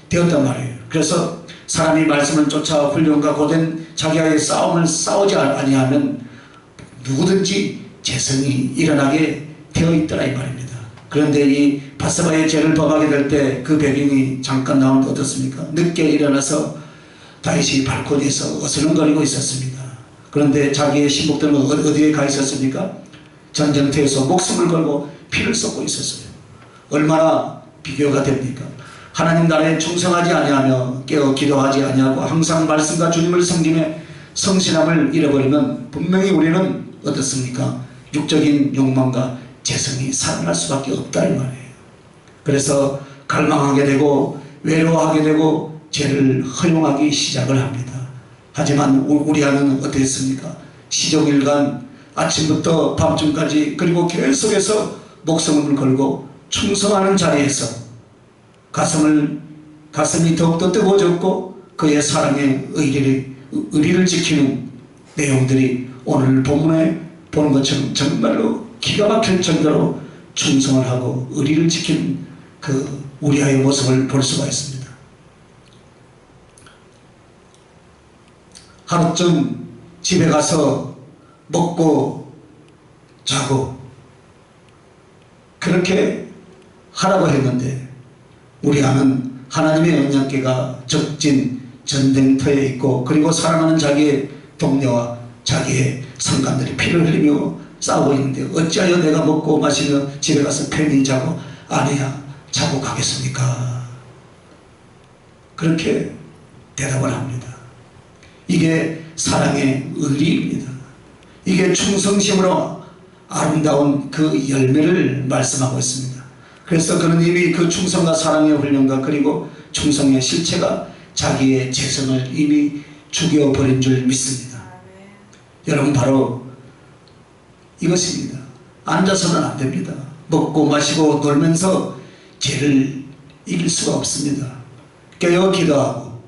되었단 말이에요. 그래서 사람이 말씀을 쫓아 훈련과 고된 자기와의 싸움을 싸우지 아니하면 누구든지 재성이 일어나게 되어 있더라 이 말입니다. 그런데 이 밧세바의 죄를 범하게 될 때 그 배경이 잠깐 나오는데 어떻습니까? 늦게 일어나서 다윗이 발코니에서 어슬렁거리고 있었습니다. 그런데 자기의 신복들은 어디에 가 있었습니까? 전쟁터에서 목숨을 걸고 피를 쏟고 있었어요. 얼마나 비교가 됩니까? 하나님 나라에 충성하지 아니하며 깨어 기도하지 아니하고 항상 말씀과 주님을 섬김에 성실함을 잃어버리면 분명히 우리는 어떻습니까? 육적인 욕망과 재성이 살아날 수밖에 없다 이 말이에요. 그래서 갈망하게 되고 외로워하게 되고 죄를 허용하기 시작을 합니다. 하지만 우리 안은 어땠습니까? 시종일관 아침부터 밤중까지 그리고 계속해서 목숨을 걸고 충성하는 자리에서 가슴이 더욱더 뜨거워졌고 그의 사랑의 의리를 지키는 내용들이 오늘 본문에 보는 것처럼 정말로 기가 막힐 정도로 충성을 하고 의리를 지키는 그 우리아의 모습을 볼 수가 있습니다. 하루쯤 집에 가서 먹고 자고 그렇게 하라고 했는데 우리 아는 하나님의 언약궤가 적진 전쟁터에 있고 그리고 사랑하는 자기의 동료와 자기의 성간들이 피를 흘리며 싸우고 있는데 어찌하여 내가 먹고 마시며 집에 가서 편히 자고 아내야 자고 가겠습니까? 그렇게 대답을 합니다. 이게 사랑의 의리입니다. 이게 충성심으로 아름다운 그 열매를 말씀하고 있습니다. 그래서 그는 이미 그 충성과 사랑의 훈련과 그리고 충성의 실체가 자기의 재성을 이미 죽여버린 줄 믿습니다. 여러분 바로 이것입니다. 앉아서는 안 됩니다. 먹고 마시고 놀면서 죄를 이길 수가 없습니다. 깨어 기도하고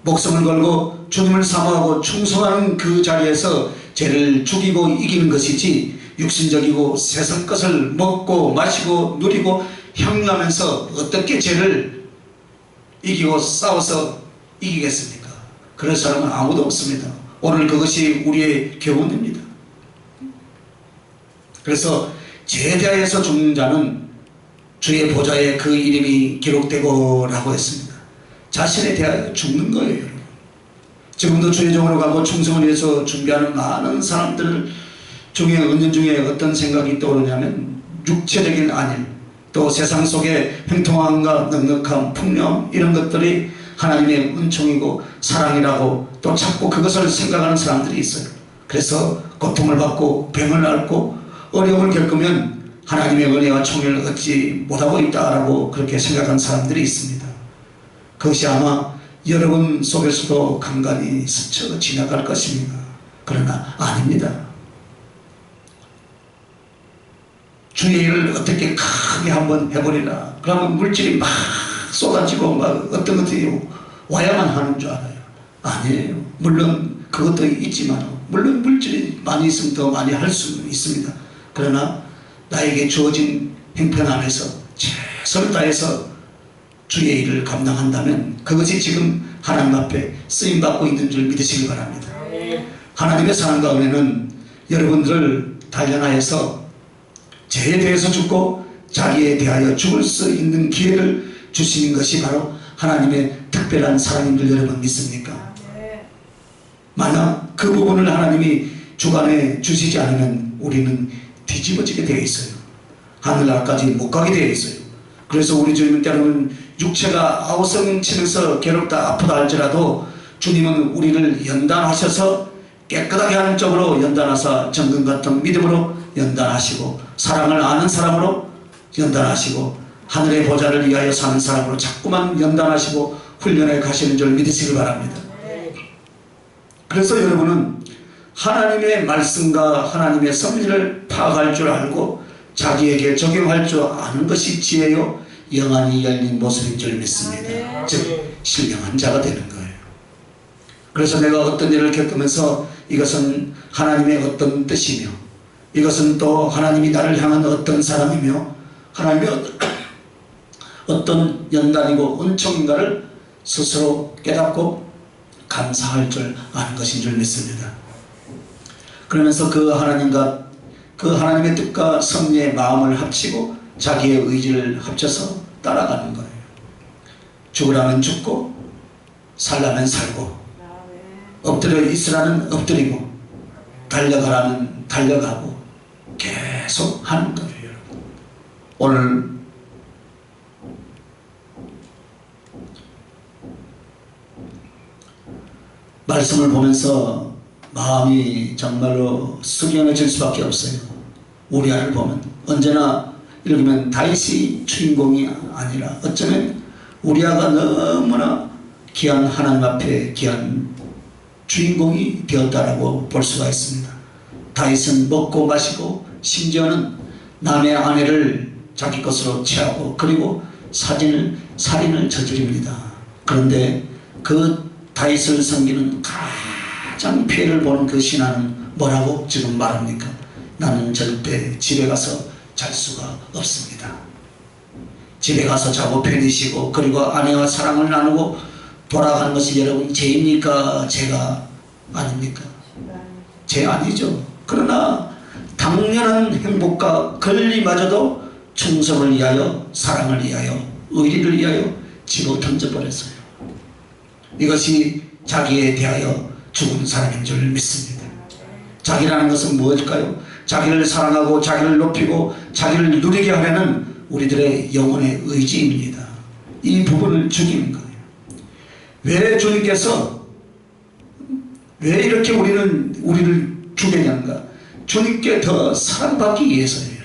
목숨을 걸고 주님을 사모하고 충성하는 그 자리에서 죄를 죽이고 이기는 것이지 육신적이고 세상 것을 먹고 마시고 누리고 향유하면서 어떻게 죄를 이기고 싸워서 이기겠습니까? 그런 사람은 아무도 없습니다. 오늘 그것이 우리의 교훈입니다. 그래서 죄에 대하여서 죽는 자는 주의 보좌에 그 이름이 기록되고 라고 했습니다. 자신에 대하여 죽는 거예요. 여러분. 지금도 주의 종으로 가고 충성을 위해서 준비하는 많은 사람들 중에 은연중에 어떤 생각이 떠오르냐면 육체적인 안일 또 세상 속의 행통함과 넉넉함 풍요함 이런 것들이 하나님의 은총이고 사랑이라고 또 자꾸 그것을 생각하는 사람들이 있어요. 그래서 고통을 받고 병을 앓고 어려움을 겪으면 하나님의 은혜와 총애를 얻지 못하고 있다라고 그렇게 생각하는 사람들이 있습니다. 그것이 아마 여러분 속에서도 간간히 스쳐 지나갈 것입니다. 그러나 아닙니다. 주의 일을 어떻게 크게 한번 해버리라. 그러면 물질이 쏟아지고 막 어떤 것들이 와야만 하는 줄 알아요. 아니에요. 물론 그것도 있지만 물론 물질이 많이 있으면 더 많이 할 수 있습니다. 그러나 나에게 주어진 형편 안에서 최선을 다해서 주의 일을 감당한다면 그것이 지금 하나님 앞에 쓰임받고 있는 줄 믿으시기 바랍니다. 하나님의 사랑 가운데는 여러분들을 단련하여서 죄에 대해서 죽고 자기에 대하여 죽을 수 있는 기회를 주시는 것이 바로 하나님의 특별한 사랑인 줄 여러분 믿습니까? 만약 그 부분을 하나님이 주관해 주시지 않으면 우리는 뒤집어지게 되어 있어요. 하늘나라까지 못 가게 되어 있어요. 그래서 우리 주님은 때로는 육체가 아우성치면서 괴롭다 아프다 할지라도 주님은 우리를 연단하셔서 깨끗하게 하는 쪽으로 연단하사 정금 같은 믿음으로 연단하시고 사랑을 아는 사람으로 연단하시고 하늘의 보좌를 위하여 사는 사람으로 자꾸만 연단하시고 훈련해 가시는 줄 믿으시기 바랍니다. 그래서 여러분은 하나님의 말씀과 하나님의 섭리를 파악할 줄 알고 자기에게 적용할 줄 아는 것이 지혜요 영안이 열린 모습인 줄 믿습니다. 즉 신령한 자가 되는 거예요. 그래서 내가 어떤 일을 겪으면서 이것은 하나님의 어떤 뜻이며 이것은 또 하나님이 나를 향한 어떤 사람이며 하나님의 어떤 연단이고 은총인가를 스스로 깨닫고 감사할 줄 아는 것인 줄 믿습니다. 그러면서 그 하나님과 그 하나님의 뜻과 섭리의 마음을 합치고 자기의 의지를 합쳐서 따라가는 거예요. 죽으라면 죽고 살라면 살고 엎드려 있으라면 엎드리고 달려가라면 달려가고 계속 하는 거예요. 여러분. 오늘 말씀을 보면서 마음이 정말로 숙연해질 수밖에 없어요. 우리아를 보면 언제나 이렇게 다윗이 주인공이 아니라 어쩌면 우리아가 너무나 귀한 하나님 앞에 귀한 주인공이 되었다라고 볼 수가 있습니다. 다윗은 먹고 마시고 심지어는 남의 아내를 자기 것으로 취하고 그리고 살인을 저지릅니다. 그런데 그 다윗을 섬기는 가장 피해를 보는 그 신하는 뭐라고 지금 말합니까? 나는 절대 집에 가서 잘 수가 없습니다. 집에 가서 자고 편히 쉬고 그리고 아내와 사랑을 나누고 돌아가는 것이 여러분 죄입니까? 죄가 아닙니까? 죄 아니죠. 그러나 당연한 행복과 권리마저도 충성을 위하여 사랑을 위하여 의리를 위하여 집어 던져버렸어요. 이것이 자기에 대하여 죽은 사람인 줄 믿습니다. 자기라는 것은 무엇일까요? 자기를 사랑하고 자기를 높이고 자기를 누리게 하려는 우리들의 영혼의 의지입니다. 이 부분을 죽이는 거예요. 왜 주님께서 왜 이렇게 우리를 죽이냐는가? 주님께 더 사랑받기 위해서예요.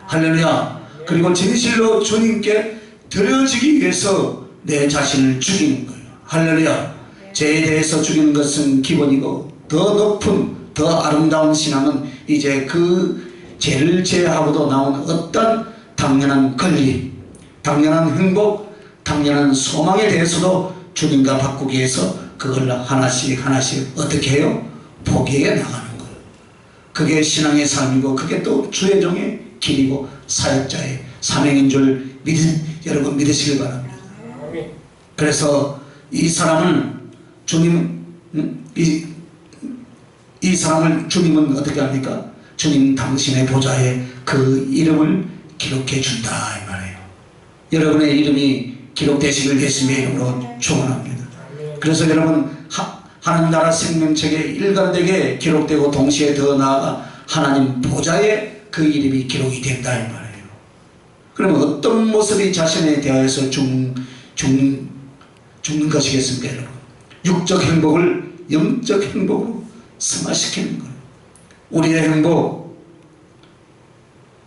할렐루야. 그리고 진실로 주님께 드려지기 위해서 내 자신을 죽이는 거예요. 할렐루야. 죄에 대해서 죽이는 것은 기본이고 더 높은 더 아름다운 신앙은 이제 그 죄를 제하고도 나온 어떤 당연한 권리, 당연한 행복, 당연한 소망에 대해서도 주님과 바꾸기 위해서 그걸 하나씩 어떻게 해요? 포기해 나가는 거예요. 그게 신앙의 삶이고 그게 또 주의 종의 길이고 사역자의 사명인 줄 여러분 믿으시길 바랍니다. 그래서 이 사람은 주님은 이 사람을 주님은 어떻게 합니까? 주님 당신의 보좌에 그 이름을 기록해 준다 이 말이에요. 여러분의 이름이 기록되시길 예수님의 이름으로 축원합니다. 그래서 여러분 하나님 나라 생명책에 일관되게 기록되고 동시에 더 나아가 하나님 보좌에 그 이름이 기록이 된다 이 말이에요. 그러면 어떤 모습이 자신에 대하여서 죽는 것이겠습니까 여러분? 육적 행복을 영적 행복으로 승화시키는 거예요. 우리의 행복,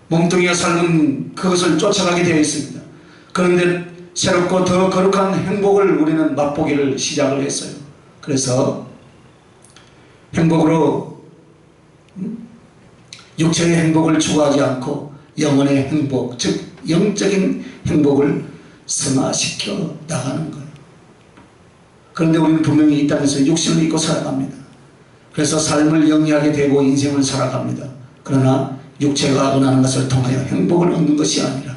몸뚱이가 삶은 그것을 쫓아가게 되어 있습니다. 그런데 새롭고 더 거룩한 행복을 우리는 맛보기를 시작을 했어요. 그래서 행복으로 육체의 행복을 추구하지 않고 영혼의 행복, 즉 영적인 행복을 승화시켜 나가는 거예요. 그런데 우리는 분명히 이 땅에서 육신을 입고 살아갑니다. 그래서 삶을 영위하게 되고 인생을 살아갑니다. 그러나 육체가 원하는 것을 통하여 행복을 얻는 것이 아니라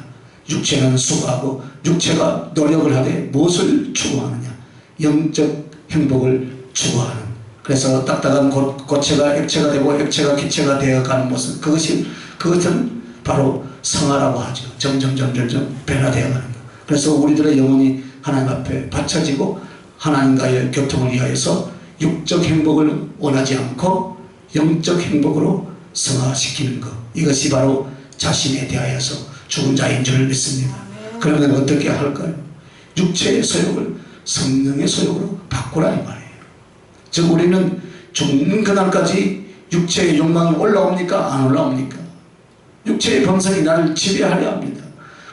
육체는 수고하고 육체가 노력을 하되 무엇을 추구하느냐? 영적 행복을 추구하는. 그래서 딱딱한 고체가 액체가 되고 액체가 기체가 되어가는 모습, 그것은 바로 성화라고 하죠. 점점 변화되어가는 것. 그래서 우리들의 영혼이 하나님 앞에 바쳐지고 하나님과의 교통을 위하여서 육적 행복을 원하지 않고 영적 행복으로 성화시키는 것, 이것이 바로 자신에 대하여서 죽은 자인 줄 믿습니다. 그러면 어떻게 할까요? 육체의 소욕을 성령의 소욕으로 바꾸라 이 말이에요. 즉 우리는 죽는 그날까지 육체의 욕망이 올라옵니까? 안 올라옵니까? 육체의 본성이 나를 지배하려 합니다.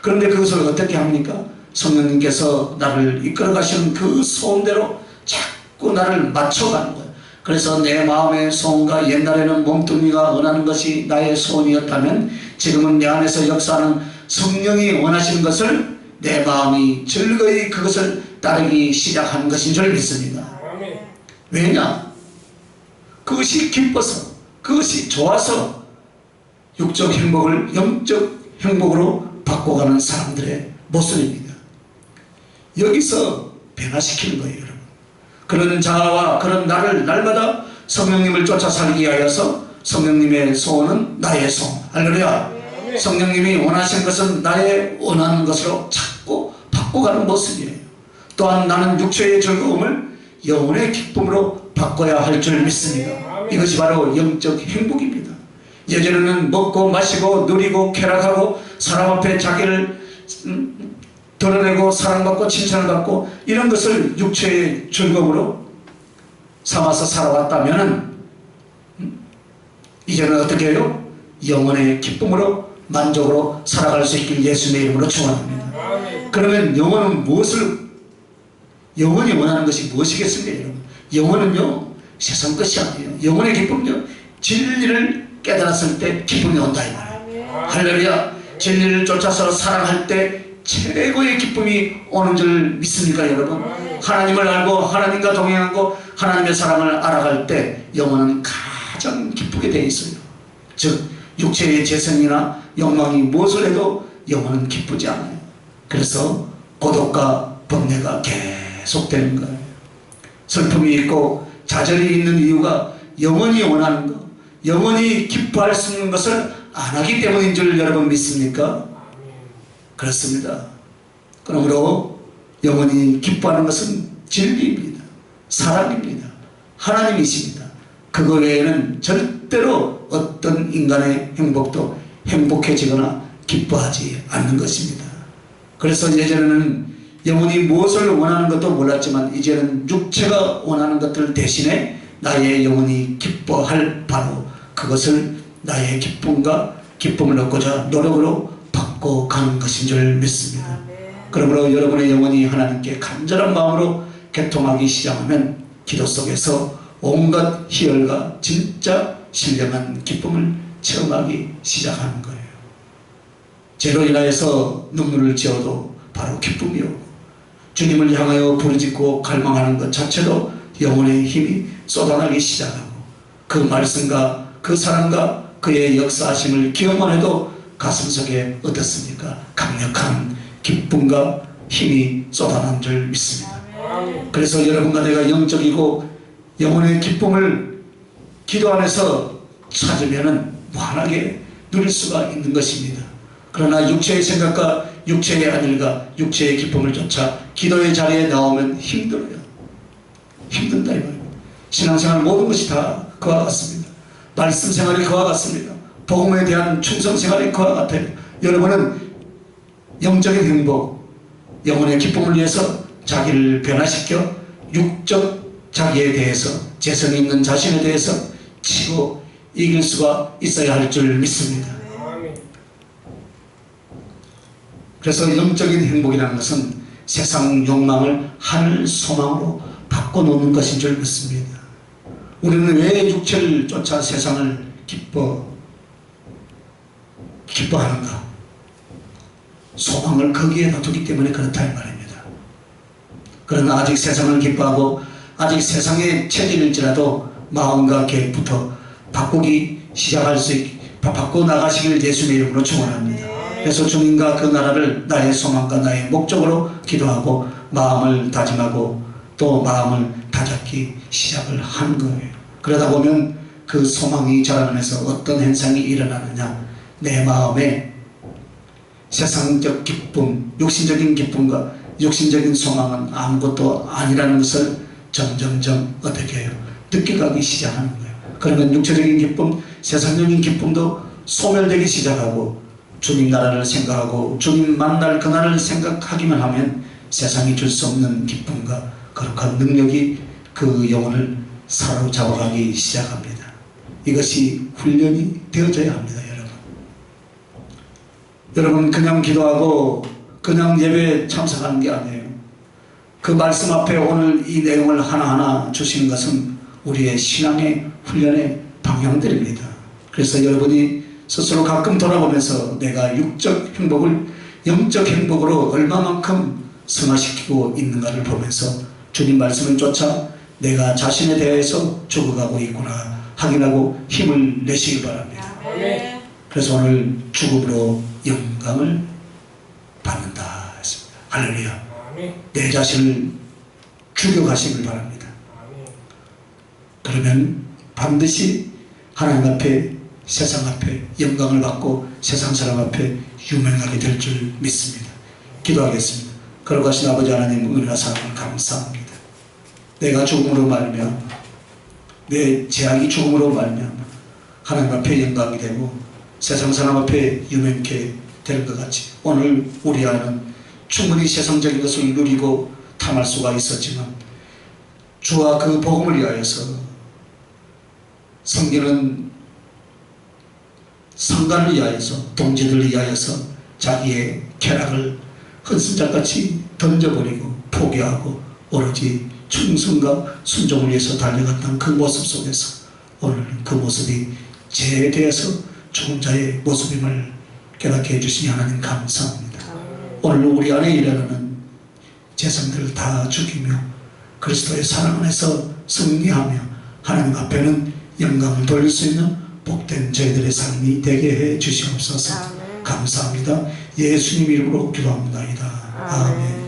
그런데 그것을 어떻게 합니까? 성령님께서 나를 이끌어 가시는 그 소원대로 자꾸 나를 맞춰가는 거예요. 그래서 내 마음의 소원과 옛날에는 몸뚱이가 원하는 것이 나의 소원이었다면 지금은 내 안에서 역사하는 성령이 원하시는 것을 내 마음이 즐거이 그것을 따르기 시작하는 것인 줄 믿습니다. 왜냐? 그것이 기뻐서, 그것이 좋아서 육적 행복을 영적 행복으로 바꿔가는 사람들의 모습입니다. 여기서 변화시키는 거예요, 여러분. 그런 자아와 그런 나를 날마다 성령님을 쫓아 살기 위하여서 성령님의 소원은 나의 소원. 할렐루야. 성령님이 원하시는 것은 나의 원하는 것으로 자꾸 바꿔가는 모습이에요. 또한 나는 육체의 즐거움을 영혼의 기쁨으로 바꿔야 할 줄 믿습니다. 이것이 바로 영적 행복입니다. 예전에는 먹고 마시고 누리고 쾌락하고 사람 앞에 자기를 드러내고 사랑받고 칭찬을 받고 이런 것을 육체의 즐거움으로 삼아서 살아왔다면 이제는 어떻게 해요? 영혼의 기쁨으로 만족으로 살아갈 수 있길 예수님의 이름으로 축원합니다. 그러면 영혼이 원하는 것이 무엇이겠습니까? 여러분? 영혼은요 세상 것이 아니에요. 영혼의 기쁨은요 진리를 깨달았을 때 기쁨이 온다 이 말이에요. 할렐루야. 진리를 쫓아서 사랑할 때 최고의 기쁨이 오는 줄 믿습니까 여러분? 하나님을 알고 하나님과 동행하고 하나님의 사랑을 알아갈 때 영혼은 가장 기쁘게 되어 있어요. 즉 육체의 재성이나 욕망이 무엇을 해도 영혼은 기쁘지 않아요. 그래서 고독과 번뇌가 계속되는 거예요. 슬픔이 있고 좌절이 있는 이유가 영혼이 원하는 것, 영혼이 기뻐할 수 있는 것을 안 하기 때문인 줄 여러분 믿습니까? 그렇습니다. 그러므로 영혼이 기뻐하는 것은 진리입니다. 사랑입니다. 하나님이십니다. 그거 외에는 절대로 어떤 인간의 행복도 행복해지거나 기뻐하지 않는 것입니다. 그래서 예전에는 영혼이 무엇을 원하는 것도 몰랐지만 이제는 육체가 원하는 것들 대신에 나의 영혼이 기뻐할 바로 그것을 나의 기쁨과 기쁨을 얻고자 노력으로 바꿔가는 것인 줄 믿습니다. 그러므로 여러분의 영혼이 하나님께 간절한 마음으로 개통하기 시작하면 기도 속에서 온갖 희열과 진짜 신령한 기쁨을 체험하기 시작하는 거예요. 죄로 인하여서 눈물을 지어도 바로 기쁨이 오고 주님을 향하여 부르짖고 갈망하는 것 자체도 영혼의 힘이 쏟아나기 시작하고 그 말씀과 그 사랑과 그의 역사하심을 기억만 해도 가슴속에 어떻습니까? 강력한 기쁨과 힘이 쏟아난 줄 믿습니다. 그래서 여러분과 내가 영적이고 영혼의 기쁨을 기도 안에서 찾으면 무한하게 누릴 수가 있는 것입니다. 그러나 육체의 생각과 육체의 안일과 육체의 기쁨을 쫓아 기도의 자리에 나오면 힘들어요. 힘든다 이 말이에요. 신앙생활 모든 것이 다 그와 같습니다. 말씀 생활이 그와 같습니다. 복음에 대한 충성 생활이 그와 같아요. 여러분은 영적인 행복, 영혼의 기쁨을 위해서 자기를 변화시켜 육적 자기에 대해서 재성이 있는 자신에 대해서 치고 이길 수가 있어야 할 줄 믿습니다. 그래서 영적인 행복이라는 것은 세상 욕망을 하늘 소망으로 바꿔놓는 것인 줄 믿습니다. 우리는 왜 육체를 쫓아 세상을 기뻐하는가? 소망을 거기에다 두기 때문에 그렇다 이 말입니다. 그러나 아직 세상을 기뻐하고 아직 세상의 체질일지라도 마음과 계획부터 바꾸기 시작할 수 있게 바꿔 나가시길 예수님의 이름으로 축원합니다. 그래서 주님과 그 나라를 나의 소망과 나의 목적으로 기도하고 마음을 다짐하고 또 마음을 다잡기 시작을 하는 거예요. 그러다 보면 그 소망이 자라면서 어떤 현상이 일어나느냐, 내 마음에 세상적 기쁨, 육신적인 기쁨과 육신적인 소망은 아무것도 아니라는 것을 점점점 어떻게 해요? 느껴가기 시작하는 거예요. 그러면 육체적인 기쁨, 세상적인 기쁨도 소멸되기 시작하고 주님 나라를 생각하고 주님 만날 그날을 생각하기만 하면 세상이 줄 수 없는 기쁨과 거룩한 능력이 그 영혼을 사로잡아가기 시작합니다. 이것이 훈련이 되어져야 합니다. 여러분 그냥 기도하고 그냥 예배에 참석하는 게 아니에요. 그 말씀 앞에 오늘 이 내용을 하나하나 주시는 것은 우리의 신앙의 훈련의 방향들입니다. 그래서 여러분이 스스로 가끔 돌아보면서 내가 육적 행복을 영적 행복으로 얼마만큼 승화시키고 있는가를 보면서 주님 말씀을 쫓아 내가 자신에 대해서 죽어가고 있구나 확인하고 힘을 내시기 바랍니다. 그래서 오늘 죽음으로 영광을 받는다 했습니다. 할렐루야. 내 자신을 죽여가시길 바랍니다. 그러면 반드시 하나님 앞에 세상 앞에 영광을 받고 세상 사람 앞에 유명하게 될 줄 믿습니다. 기도하겠습니다. 거룩하신 아버지 하나님 은혜와 사랑을 감사합니다. 내가 죽음으로 말미암아 내 죄악이 죽음으로 말미암아 하나님 앞에 영광이 되고 세상 사람 앞에 유명케 될 것 같이 오늘 우리 안은 충분히 세상적인 것을 누리고 탐할 수가 있었지만 주와 그 복음을 위하여서 성경은 상관을 위하여서 동지들을 위하여서 자기의 쾌락을 헌신자같이 던져버리고 포기하고 오로지 충성과 순종을 위해서 달려갔던 그 모습 속에서 오늘 그 모습이 죄에 대해서 죽은 자의 모습임을 깨닫게 해주시니 하나님 감사합니다. 오늘 우리 안에 일어나는 죄성들을 다 죽이며 그리스도의 사랑 안에서 승리하며 하나님 앞에는 영광을 돌릴 수 있는 복된 저희들의 삶이 되게 해 주시옵소서. 감사합니다. 예수님 이름으로 기도합니다. 아멘.